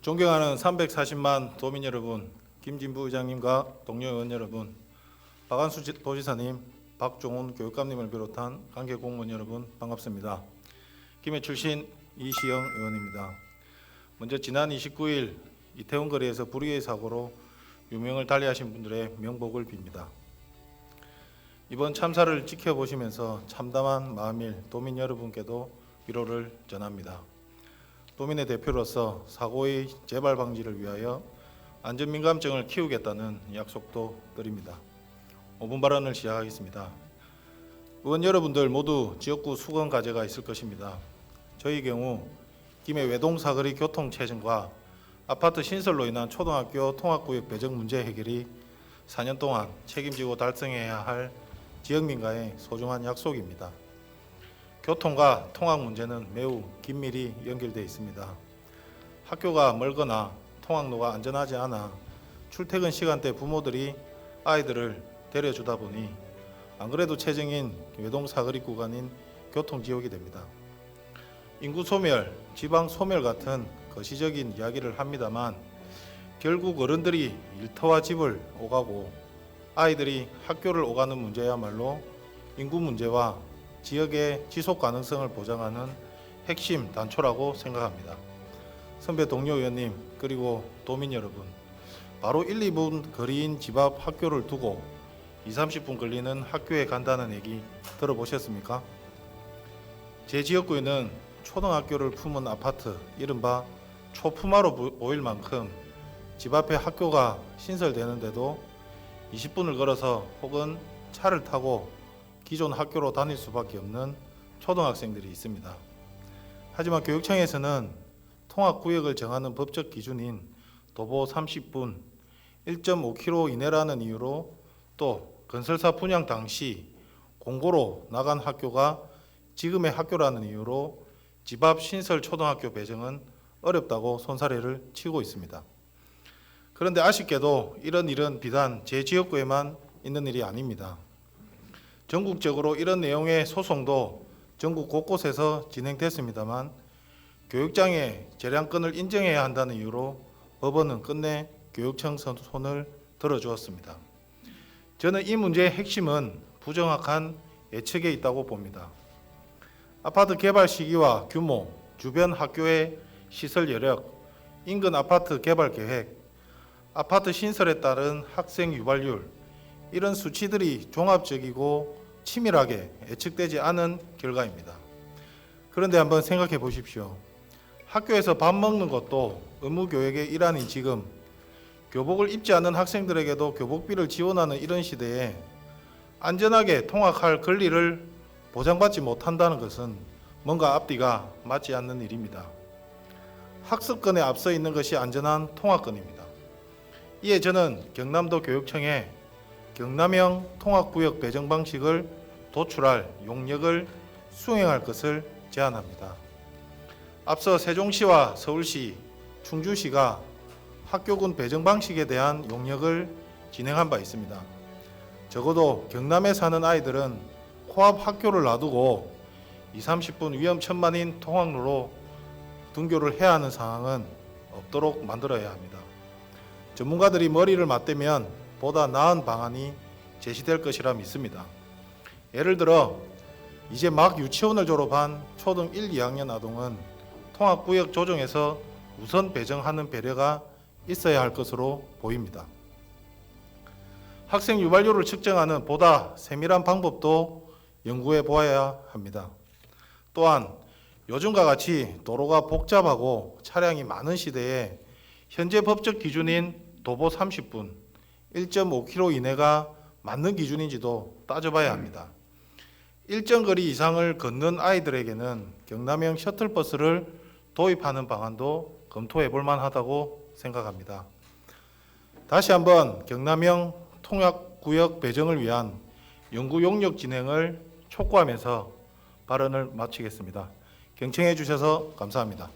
존경하는 340만 도민 여러분, 김진부 의장님과 동료 의원 여러분, 박한수 도지사님, 박종훈 교육감님을 비롯한 관계 공무원 여러분 반갑습니다. 김해 출신 이시영 의원입니다. 먼저 지난 29일 이태원 거리에서 불의의 사고로 유명을 달리하신 분들의 명복을 빕니다. 이번 참사를 지켜보시면서 참담한 마음일 도민 여러분께도 위로를 전합니다. 도민의 대표로서 사고의 재발 방지를 위하여 안전민감증을 키우겠다는 약속도 드립니다. 5분 발언을 시작하겠습니다. 의원 여러분들 모두 지역구 수건 과제가 있을 것입니다. 저희 경우 김해 외동 사거리 교통체증과 아파트 신설로 인한 초등학교 통합구역 배정 문제 해결이 4년 동안 책임지고 달성해야 할 지역민과의 소중한 약속입니다. 교통과 통학 문제는 매우 긴밀히 연결되어 있습니다. 학교가 멀거나 통학로가 안전하지 않아 출퇴근 시간대 부모들이 아이들을 데려주다 보니 안 그래도 체증인 외동 사거리 구간인 교통지옥이 됩니다. 인구 소멸, 지방 소멸 같은 거시적인 이야기를 합니다만 결국 어른들이 일터와 집을 오가고 아이들이 학교를 오가는 문제야말로 인구 문제와 지역의 지속 가능성을 보장하는 핵심 단초라고 생각합니다. 선배 동료 의원님 그리고 도민 여러분, 바로 1, 2분 거리인 집 앞 학교를 두고 20, 30분 걸리는 학교에 간다는 얘기 들어보셨습니까? 제 지역구에는 초등학교를 품은 아파트, 이른바 초품화로 보일 만큼 집 앞에 학교가 신설되는데도 20분을 걸어서 혹은 차를 타고 기존 학교로 다닐 수밖에 없는 초등학생들이 있습니다. 하지만 교육청에서는 통학구역을 정하는 법적 기준인 도보 30분, 1.5km 이내라는 이유로 또 건설사 분양 당시 공고로 나간 학교가 지금의 학교라는 이유로 집 앞 신설 초등학교 배정은 어렵다고 손사래를 치고 있습니다. 그런데 아쉽게도 이런 일은 비단 제 지역구에만 있는 일이 아닙니다. 전국적으로 이런 내용의 소송도 전국 곳곳에서 진행됐습니다만 교육장의 재량권을 인정해야 한다는 이유로 법원은 끝내 교육청 손을 들어주었습니다. 저는 이 문제의 핵심은 부정확한 예측에 있다고 봅니다. 아파트 개발 시기와 규모, 주변 학교의 시설 여력, 인근 아파트 개발 계획, 아파트 신설에 따른 학생 유발률, 이런 수치들이 종합적이고 치밀하게 예측되지 않은 결과입니다. 그런데 한번 생각해 보십시오. 학교에서 밥 먹는 것도 의무교육의 일환인 지금 교복을 입지 않는 학생들에게도 교복비를 지원하는 이런 시대에 안전하게 통학할 권리를 보장받지 못한다는 것은 뭔가 앞뒤가 맞지 않는 일입니다. 학습권에 앞서 있는 것이 안전한 통학권입니다. 이에 저는 경남도 교육청에 경남형 통학구역 배정 방식을 도출할 용역을 수행할 것을 제안합니다. 앞서 세종시와 서울시, 충주시가 학교군 배정 방식에 대한 용역을 진행한 바 있습니다. 적어도 경남에 사는 아이들은 코앞 학교를 놔두고 20, 30분 위험천만인 통학로로 등교를 해야 하는 상황은 없도록 만들어야 합니다. 전문가들이 머리를 맞대면 보다 나은 방안이 제시될 것이라 믿습니다. 예를 들어 이제 막 유치원을 졸업한 초등 1, 2학년 아동은 통학구역 조정에서 우선 배정하는 배려가 있어야 할 것으로 보입니다. 학생 유발률을 측정하는 보다 세밀한 방법도 연구해 보아야 합니다. 또한 요즘과 같이 도로가 복잡하고 차량이 많은 시대에 현재 법적 기준인 도보 30분, 1.5km 이내가 맞는 기준인지도 따져봐야 합니다. 일정 거리 이상을 걷는 아이들에게는 경남형 셔틀버스를 도입하는 방안도 검토해 볼 만하다고 생각합니다. 다시 한번 경남형 통학구역 배정을 위한 연구 용역 진행을 촉구하면서 발언을 마치겠습니다. 경청해 주셔서 감사합니다.